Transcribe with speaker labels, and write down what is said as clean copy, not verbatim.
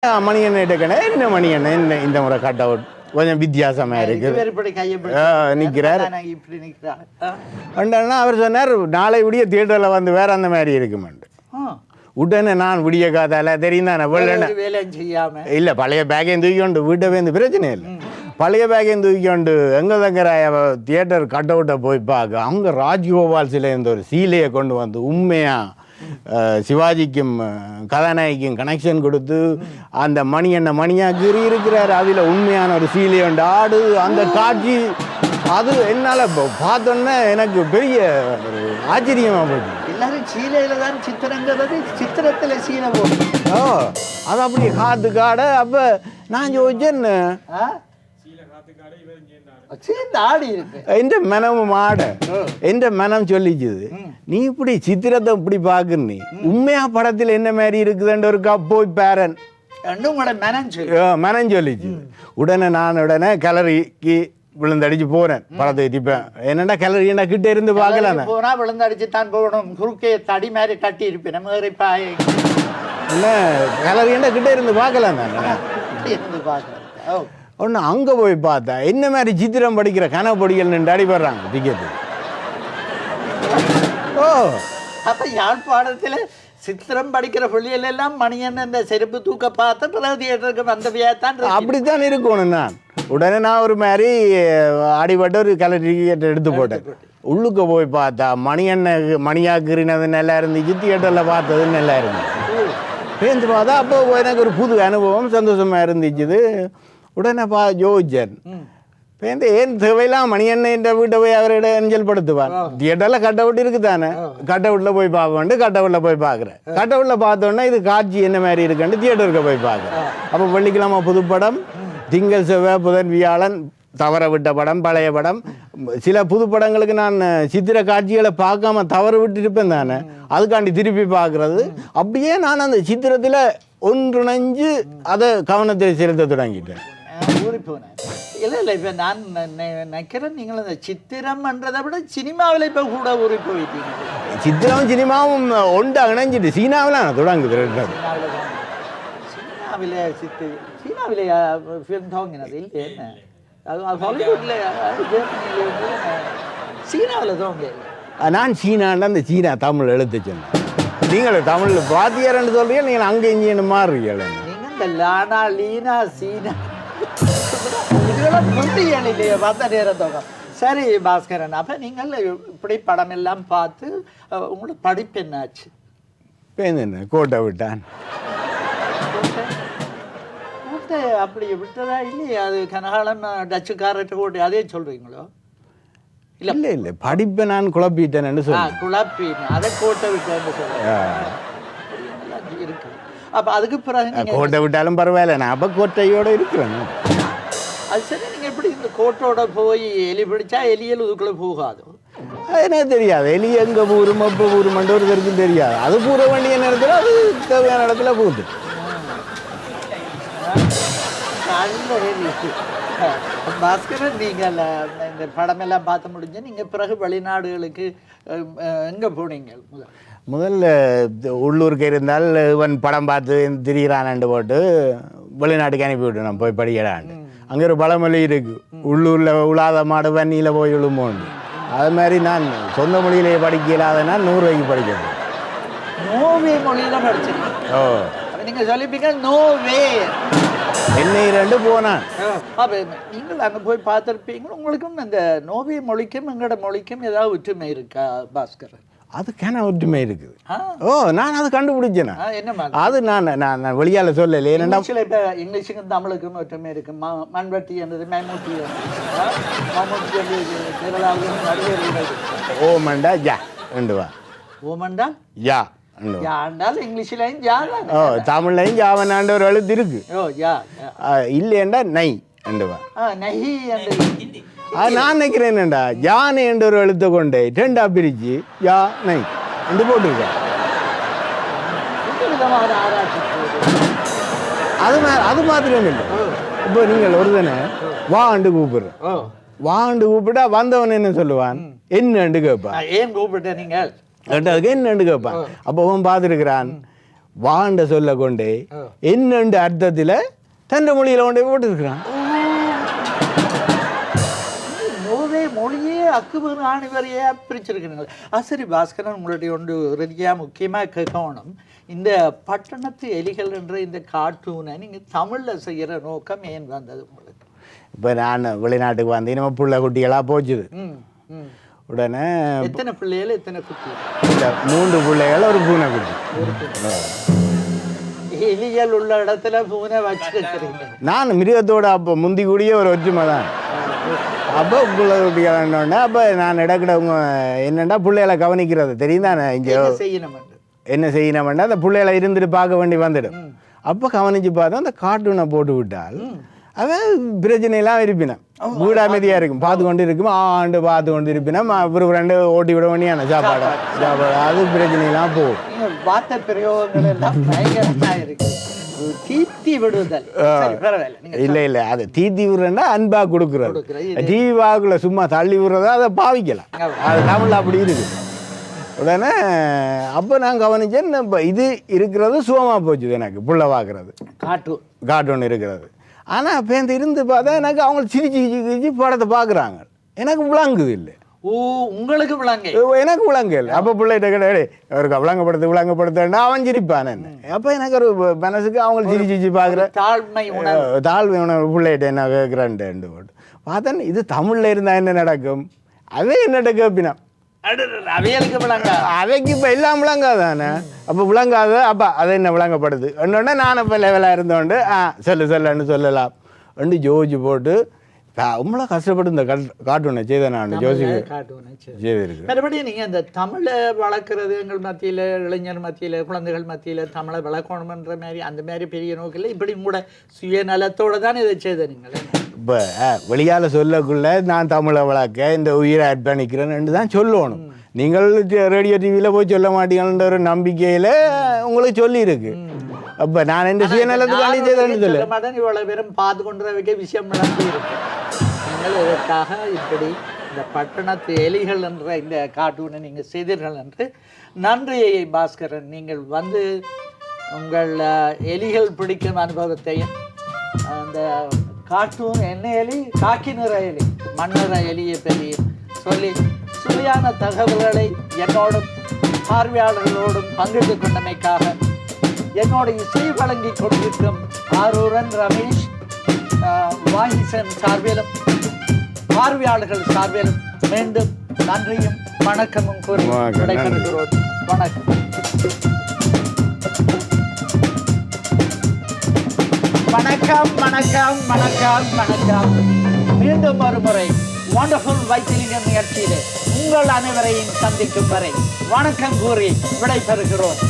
Speaker 1: மணி என்ன எடுக்கணே என்ன மணி என்ன இந்த முறை கட் அவுட் கொஞ்சம் வித்தியாசமா இருக்கு நிக்கிறார். அவர் சொன்னார் நாளை விடிய தியேட்டர்ல வந்து வேற அந்த மாதிரி இருக்குமெண்டு. உடனே நான் விடிய காதால தெரியும் தானே இல்ல பழைய பேக்கையும் தூக்கிக்கொண்டு வீட்டை வந்து பிரச்சனை இல்லை. பழைய பேக்கையும் தூக்கிக்கொண்டு எங்க தங்கிற தியேட்டர் கட் அவுட்டை போய் பார்க்க அங்க ராஜ்கோபால் சிலை இந்த ஒரு சீலையை கொண்டு வந்து உண்மையா சிவாஜிக்கும் கதாநாயகிக்கும் கனெக்ஷன் கொடுத்து அந்த மணி என்ன மணியாக்கி இருக்கிறார். அதில் உண்மையான ஒரு சீலை உண்டு ஆடு அந்த காட்சி அது என்னால் பார்த்தோன்னே எனக்கு பெரிய ஆச்சரியமாக போச்சு.
Speaker 2: எல்லாரும் சீலையில தான் சித்திரங்கிறது சித்திரத்தில் சீலை போடும்.
Speaker 1: அது அப்படி காத்து காட அப்போ நான் யோசிச்சேன் எந்த மனமும் ஆட எந்த மனம் சொல்லிச்சுது நீ இப்படி சித்திரத்தை இப்படி பாக்குற நீ உண்மையா படத்தில் என்ன மாதிரி இருக்குதுன்ற ஒரு போய் பேரன் மனம் சொல்லிச்சு. உடனே கலரிக்கு விழுந்தடிச்சு போறேன் படத்தை திப்பேன் என்னடா கலரி என்ன கிட்ட இருந்து பாக்கலாம்
Speaker 2: போனா விழுந்தடிச்சு தான் போகணும் குறுக்கே தடி மாதிரி கட்டி இருப்பேன்
Speaker 1: என்ன கலரி என்ன கிட்ட இருந்து பாக்கலாம்
Speaker 2: இருந்து பாக்கலாம்.
Speaker 1: ஒன்று அங்கே போய் பார்த்தா என்ன மாதிரி சித்திரம் படிக்கிற கனப்பொடிகள் நின்று அடிபடுறாங்க டிக்கெட்டு.
Speaker 2: அப்போ யாழ்ப்பாணத்தில் சித்திரம் படிக்கிற பிள்ளைகள் எல்லாம் மணியன் இந்த செருப்பு தூக்க பார்த்து பிறகு தியேட்டருக்கு வந்தவையாத்தான்
Speaker 1: அப்படித்தான் இருக்கணும். நான் உடனே நான் ஒரு மாதிரி அடிபட்டு ஒரு கலர் டிக்கெட் எடுத்து போட்டேன். உள்ளுக்கு போய் பார்த்தா மணியாக்குறினது நல்லா இருந்துச்சு, தியேட்டரில் பார்த்தது நல்லா இருந்துச்சு. பேருந்து பார்த்தா அப்போ எனக்கு ஒரு புது அனுபவம் சந்தோஷமாக இருந்துச்சு. உடனே ஜோஜன் பேருந்து ஏன் தேவையெல்லாம் மணி எண்ணெய் வீட்டை போய் அவரோட அஞ்சல் படுத்துவான். தியேட்டரில் கட் அவுட் இருக்குது தானே, கட் அவுட்டில் போய் பார்ப்பேன். கட் அவுட்டில் போய் பார்க்குறேன். கட் அவுட்டில் பார்த்தோன்னா இது காட்சி என்ன மாதிரி இருக்குன்னு தியேட்டருக்கு போய் பார்க்குறேன். அப்போ வெள்ளிக்கிழமை புதுப்படம், திங்கள் செவ்வாய் புதன் வியாழன் தவற விட்ட படம், பழைய படம். சில புது படங்களுக்கு நான் சித்திர காட்சிகளை பார்க்காம தவற விட்டுருப்பேன் தானே, அதுக்காண்டி திருப்பி பார்க்குறது. அப்படியே நான் அந்த சித்திரத்தில் ஒன்றிணைஞ்சு அதை கவனத்தை செலுத்த தொடங்கிட்டேன்.
Speaker 2: ஊறி போனேன். இல்லை இப்போ நான் நினைக்கிறேன் நீங்கள் அந்த சித்திரம்ன்றதை விட சினிமாவில் இப்போ கூட ஊறி போயிட்டீங்க.
Speaker 1: சித்திரமும் சினிமாவும் ஒன்றா இணைஞ்சிட்டு சீனாவில் தொடங்குது.
Speaker 2: சீனாவில் ஃபிலிம் துவங்கினது இல்லை என்ன ஹாலிவுட்ல சீனாவில் துவங்க. நான்
Speaker 1: சீனான்னு அந்த சீனா தமிழ் எழுத்து சொன்னேன். நீங்கள் தமிழ் வாத்தியார்ன்னு சொல்றீங்க, நீங்கள் அங்கே இங்கே மாறுறீங்க.
Speaker 2: நீங்கள் இந்த லானா லீனா சீனா இதெல்லாம் புரியாலையே வந்த நேரம் தோகம். சரி பாஸ்கரன், அப்போ நீங்கள் இப்படி படம் எல்லாம் பார்த்து உங்களோட படிப்பு என்னாச்சு?
Speaker 1: என்ன கோட்டை விட்டான்.
Speaker 2: கோட்டை அப்படி விட்டதா இல்லையா? அது கனகாலம் டச்சுக்காரர்கிட்ட கோட்டை அதே சொல்கிறீங்களோ?
Speaker 1: இல்லை இல்லை இல்லை, படிப்பை நான் குழப்பிட்டேன்னு சொல்லுவேன்.
Speaker 2: குழப்பின்னு அதை கோட்டை விட்டேன்னு சொல்லுவேன் இருக்கு. அப்போ அதுக்கு பிறகு
Speaker 1: கோட்டை விட்டாலும் பரவாயில்ல, நான் அப்போ கோட்டையோடு இருக்கிறேன்.
Speaker 2: அது சரி, நீங்கள் எப்படி இந்த கோட்டோட போய் எலி பிடிச்சா எலியல் இதுக்குள்ளே போகாது?
Speaker 1: எனக்கு தெரியாது எலி எங்கே பூரும் அப்போ பூருமெண்டு ஒரு பேருக்கும் தெரியாது. அது பூர வேண்டிய நேரத்தில் அது தேவையான இடத்துல போகுது.
Speaker 2: பாஸ்கரன், நீங்கள் இந்த படமெல்லாம் பார்த்து முடிஞ்சு நீங்கள் பிறகு வெளிநாடுகளுக்கு எங்கே போனீங்க?
Speaker 1: முதல்ல உள்ளூருக்கு இருந்தால் இவன் படம் பார்த்து திரிகிறான்னு போட்டு வெளிநாட்டுக்கு அனுப்பி விட்டு நான் போய் படிக்கிறான். அங்கே ஒரு பழமொழி இருக்கு, உள்ளூரில் உலாத மாடு வன்னியில் போய் விழுமோன்னு. அது மாதிரி நான் சொந்த மொழியிலேயே படிக்க இல்லாதனா 100 ரூபாய்க்கு படிக்கணும்.
Speaker 2: நோவே மொழியில படிச்சிருக்கேன். நீங்கள் சொல்லிப்பீங்க நோவே
Speaker 1: என்னை 2 போனான்.
Speaker 2: அப்போ நீங்கள் அங்கே போய் பார்த்துருப்பீங்க. உங்களுக்கும் இந்த நோவே மொழிக்கும் எங்களோட மொழிக்கும் ஏதாவது ஒற்றுமை இருக்கா பாஸ்கரன்?
Speaker 1: அதுக்கான ஒற்றுமை இருக்குது. நான் அது கண்டுபிடிச்சேன்.
Speaker 2: என்ன
Speaker 1: அது நான் வெளியால் சொல்லலை. ஏன்னா
Speaker 2: இப்போ இங்கிலீஷுக்கும் தமிழுக்கும் ஒற்றுமை இருக்கு. மண்வட்டி என்றது மைமூட்டி,
Speaker 1: ஓமண்டா யா ரெண்டுவா.
Speaker 2: ஓமண்டா
Speaker 1: யா
Speaker 2: யாண்டால் இங்கிலீஷ்லையும் யா,
Speaker 1: தமிழ்லையும் ஜாவனாண்ட ஒரு எழுத்து இருக்கு. இல்லையண்டா நை ரெண்டுவா.
Speaker 2: நஹி
Speaker 1: அது நான் நினைக்கிறேன் என்னண்டா யானை என்ற ஒரு எழுத்தை கொண்டு 2ஆ பிரிச்சு யா நை என்று போட்டிருக்கேன். அது மாத்திரம் இல்லை. இப்போ நீங்கள் ஒருதனை வாண்டு கூப்பிடுறேன், வாண்டு கூப்பிட்டா வந்தவன் என்ன சொல்லுவான், என்னண்டு கேட்பான்.
Speaker 2: ஏன் கூப்பிட்ட நீங்கள்
Speaker 1: அதுக்கு என்னண்டு கேட்பான். அப்போ அவன் பார்த்துருக்கிறான், வாண்ட சொல்ல கொண்டே என்னண்டு அர்த்தத்தில் தன் மொழியில் கொண்டே போட்டுருக்கிறான்.
Speaker 2: மொழியே அக்குபர் ஆணிவரையே பிரிச்சிருக்கிறீங்க. சரி பாஸ்கரன், உங்களுடைய ஒன்று இறுதியாக முக்கியமாக கேட்கணும், இந்த பட்டணத்து எலிகள் என்ற இந்த கார்ட்டூனை நீங்கள் தமிழில் செய்கிற நோக்கம் ஏன் வந்தது உங்களுக்கு?
Speaker 1: இப்போ நான் வெளிநாட்டுக்கு வந்து நம்ம பிள்ளை குட்டிகளாக போச்சுது. உடனே
Speaker 2: எத்தனை பிள்ளைகள் எத்தனை குட்டி?
Speaker 1: 3 பிள்ளைகள் ஒரு பூனை குட்டி.
Speaker 2: எலிகள் உள்ள இடத்துல பூனை வச்சிருக்கிறீங்க. நான்
Speaker 1: மிருகத்தோட அப்போ முந்தி கூடிய ஒரு ஒற்றுமை தான். அப்போ பிள்ளை குட்டிகள் அப்போ நான் இடக்கிடவங்க என்னென்னா பிள்ளைகளை கவனிக்கிறது தெரியும் தானே. இங்கே என்ன செய்யணும்னா அந்த பிள்ளைகளை இருந்துட்டு பார்க்க வேண்டி வந்துடும். அப்போ கவனித்து பார்த்தா அந்த கார்ட்டூனை போட்டு விட்டால் அவன் பிரச்சனையெல்லாம் இருப்பினான், வீடு அமைதியாக இருக்கும், பார்த்து கொண்டு இருக்கும், ஆண்டு பார்த்து கொண்டு இருப்பினா ஒரு 2 ஓட்டி விட வேண்டியான சாப்பாடு அது பிரச்சனையெல்லாம் போகும்.
Speaker 2: வார்த்தை பிரயோகங்கள் எல்லாம் பயங்கரமாக இருக்கு. தீத்தி விடுதல்
Speaker 1: இல்லை அது தீத்தி விடுறேன்னா அன்பா கொடுக்குறது. டிவி வாக்குள்ள சும்மா தள்ளி விடுறதா அதை பாவிக்கலாம். அது தமிழ் அப்படி இருக்குது. உடனே அப்போ நான் கவனிச்சேன், இப்போ இது இருக்கிறது சுகமாக போச்சுது எனக்கு புள்ள பார்க்குறது. கார்ட்டூன் இருக்கிறது. ஆனால் இப்போ இந்த இருந்து பார்த்தா எனக்கு அவங்க சிரிச்சு படத்தை பார்க்குறாங்க, எனக்கு விளங்குது இல்லை.
Speaker 2: உங்களுக்கு விளங்கு,
Speaker 1: எனக்கு விளங்கு இல்லை. அப்போ பிள்ளைகிட்ட கிடையாது அவருக்கு விளங்கப்படுத்துன்னா அவன் சிரிப்பான் என்ன. அப்போ எனக்கு ஒரு மனசுக்கு அவங்க சிரிச்சு பார்க்குற தாழ்மை உணர்வு பிள்ளைகிட்ட என்ன கேட்குறான்ட்டு போட்டு பார்த்தேன். இது தமிழில் இருந்தால் என்ன நடக்கும், அதே என்னட்ட கேட்பினா அவைக்கு இப்போ எல்லாம் விளங்காதானே. அப்போ விளங்காத அப்பா அதை என்ன விளங்கப்படுது என்னொன்னே நான் இப்போ லெவலாக இருந்தோண்டு சொல்லுன்னு சொல்லலாம் ரெண்டு ஜோஜி போட்டு உங்களா கஷ்டப்பட்டு இந்த கார்ட்டூனை செய்தேன் நான் செய்திருக்கு.
Speaker 2: மறுபடியும் நீங்கள் இந்த தமிழை வளர்க்குறது எங்கள் மத்தியில், இளைஞர் மத்தியில், குழந்தைகள் மத்தியில் தமிழை வளர்க்கணுன்ற மாதிரி அந்த மாதிரி பெரிய நோக்கில் இப்படி கூட சுயநலத்தோடு தான் இதை செய்த நீங்கள்.
Speaker 1: இப்போ வெளியால் சொல்லக்குள்ள நான் தமிழை வளர்க்க இந்த உயிரை அர்ப்பணிக்கிறேன்னு தான் சொல்லணும். நீங்கள் ரேடியோ டிவியில் போய் சொல்ல மாட்டீங்கன்ற ஒரு நம்பிக்கையில் உங்களுக்கு சொல்லியிருக்கு. அப்போ நான் இந்த சுயநலத்துக்காண்டி செய்தேன்னு சொல்ல
Speaker 2: மாட்டேன். இவ்வளோ பேரும் பார்த்து கொண்டு வைக்க விஷயம் நடந்து இருக்கு. நீங்கள் இதற்காக இப்படி இந்த பட்டணத்து எலிகள் என்ற இந்த கார்ட்டூனை நீங்கள் செய்தீர்கள் என்று நன்றி பாஸ்கரன். நீங்கள் வந்து உங்கள் எலிகள் பிடிக்கும் அனுபவத்தையும் அந்த கார்ட்டூன் என்ன எலி, காக்கி நிற எலி, மண்ணிற எலியை பற்றியும் சொல்லி சுவையான தகவல்களை என்னோடும் பார்வையாளர்களோடும் பங்கிட்டு கொண்டமைக்காக என்னோட இசை வழங்கி கொண்டிருக்கும் ஆரூரன் ரமேஷ் வாகிசன் சார்பிலும் பார்வையாளர்கள் சார்பிலும் மீண்டும் நன்றியும் வணக்கமும் கூறி விடைபெறுகிறோம். வணக்கம். வணக்கம் வணக்கம் வணக்கம் வணக்கம். மீண்டும் ஒரு முறை வண்டர்ஃபுல் வைத்திலிங்கம் நிகழ்ச்சியிலே உங்கள் அனைவரையும் சந்திக்கும் வரை வணக்கம் கூறி விடைபெறுகிறோம்.